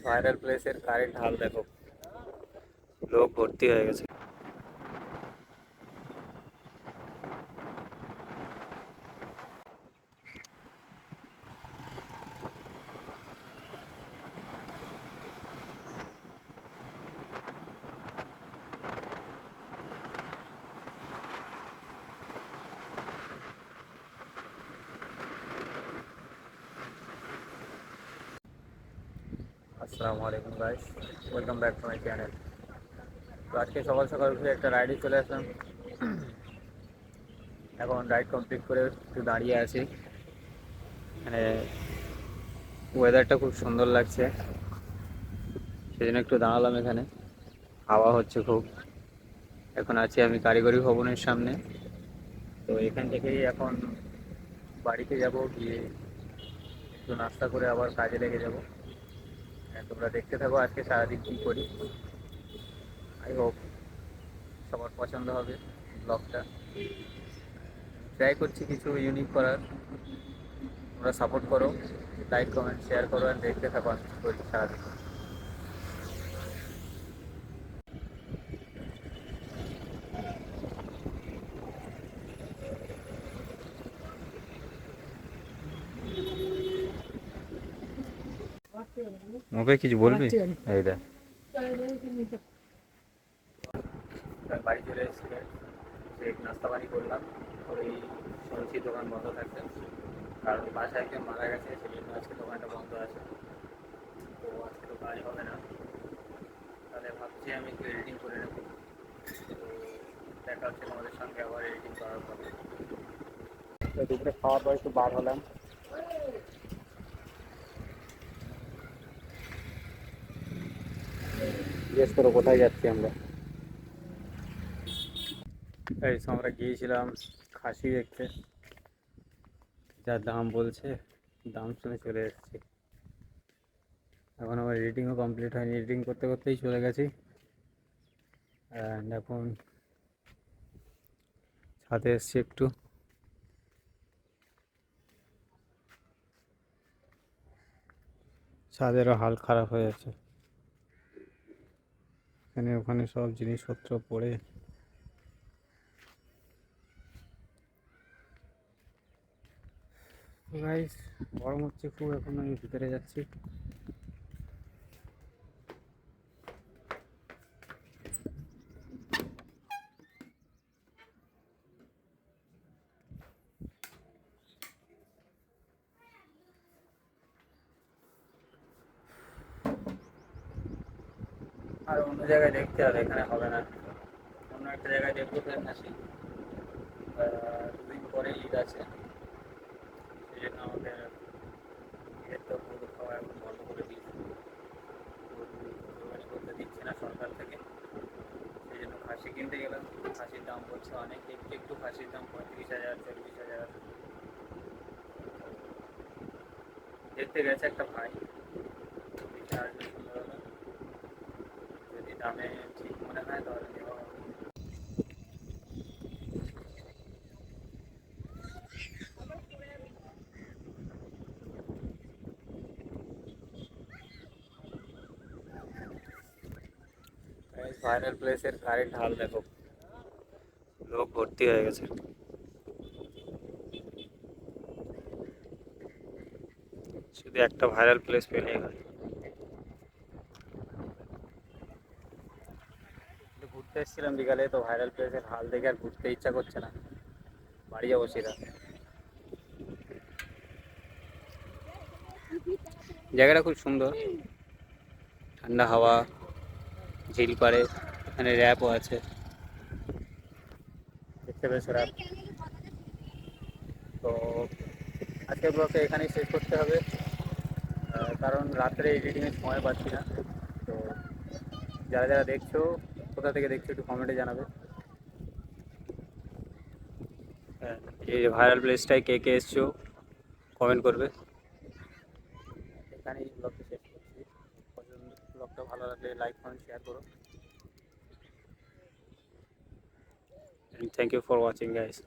Viral প্লেসের current হাল দেখো, লোক ভর্তি হয়ে গেছে। আসসালামু আলাইকুম guys, welcome back to my channel. তো আজকে সকাল সকাল উঠে একটা রাইডে চলে আসলাম। এখন রাইড কমপ্লিট করে একটু দাঁড়িয়ে আছি। মানে ওয়েদারটা খুব সুন্দর লাগছে, সেজন্য একটু দাঁড়ালাম এখানে। হাওয়া হচ্ছে খুব। এখন আছি আমি কারিগরি ভবনের সামনে। তো এখান থেকেই এখন বাড়িতে যাব, গিয়ে একটু নাস্তা করে আবার কাজে লেগে যাব। তোমরা দেখতে থাকো আজকে সারাদিন কী করি। আই হোপ সবার পছন্দ হবে ব্লগটা। ট্রাই করছি কিছু ইউনিক করার। তোমরা সাপোর্ট করো, লাইক কমেন্ট শেয়ার করো, আর দেখতে থাকো আমি কী করি সারাদিন। মুখে কিছু বলবি? এই দেখ বাড়ি চলে এসেছি, নাস্তা পানি করলাম। ওই শুনছি দোকান বন্ধ থাকবে, কারণ বাসায় একজন মারা গেছে, সেই জন্য আজকে দোকানটা বন্ধ আছে। তো আজকে তো কাজ হবে না, তাহলে ভাবছি আমি একটু এডিটিং করে নেব। তো দেখা হচ্ছে তোমাদের সঙ্গে আবার এডিটিং করার পর। তো দুপুরে খাওয়ার পর একটু বার হলাম। জিজ্ঞেস করো কোথায় যাচ্ছি আমরা। এই তো আমরা গিয়েছিলাম খাসি দেখতে, যা দাম বলছে, দাম শুনে চলে এসেছি। এখন আমার এডিটিংও কমপ্লিট হয়নি, এডিটিং করতে করতেই চলে গেছি। অ্যান্ড এখন ছাদে এসছি একটু। ছাদেরও হাল খারাপ হয়ে যাচ্ছে, এখানে ওখানে সব জিনিসপত্র পড়ে। গাইস গরম হচ্ছে খুব, এখন আমি ভিতরে যাচ্ছি। আর অন্য জায়গায় দেখতে হবে, এখানে হবে না। অন্য একটা জায়গায় দেখবো ফের আসি। দুদিন পরে ঈদ আছে, সেই জন্য আমাদের ঈদের তো গরু খাওয়া এখন বন্ধ করে দিয়েছে। কোরবানি করতে দিচ্ছে না সরকার থেকে, সেই জন্য খাসি কিনতে গেলাম। খাসির দাম বলছে অনেক, একটু একটু খাসির দাম 35,000 40,000। দেখতে গেছে একটা ভাই, দেখে আসবে সন্ধ্যাবেলা। যদি দামে ঠিক মনে হয় তাহলে নেওয়া হবে। ভাইরাল প্লেসের কারেন্ট হাল দেখো, লোক ভর্তি হয়ে গেছে। শুধু একটা ভাইরাল প্লেস পেলেই হয়। ঘুরতে এসেছিলাম বিকালে, তো ভাইরাল প্লেসের হাল দেখে আর ঘুরতে ইচ্ছা করছে না, বাড়ি যাবো সেটা। জায়গাটা খুব সুন্দর, ঠান্ডা হাওয়া, ঝিল পাড়ে, এখানে র্যাপও আছে, দেখতে পেয়েছো র্যাপ। তো আজকের ব্লগটা এখানেই শেষ করতে হবে, কারণ রাত্রে এডিটিংয়ের সময় পাচ্ছি না। তো যারা যারা দেখছো, কোথা থেকে দেখছো একটু কমেন্টে জানাবে। এই ভাইরাল প্লেসটায় কে কে এসছো কমেন্ট করবে। এখানেই ব্লগটা শেষ করছি। ব্লগটা ভালো লাগলে লাইক কমেন্ট শেয়ার করো। And thank you for watching guys.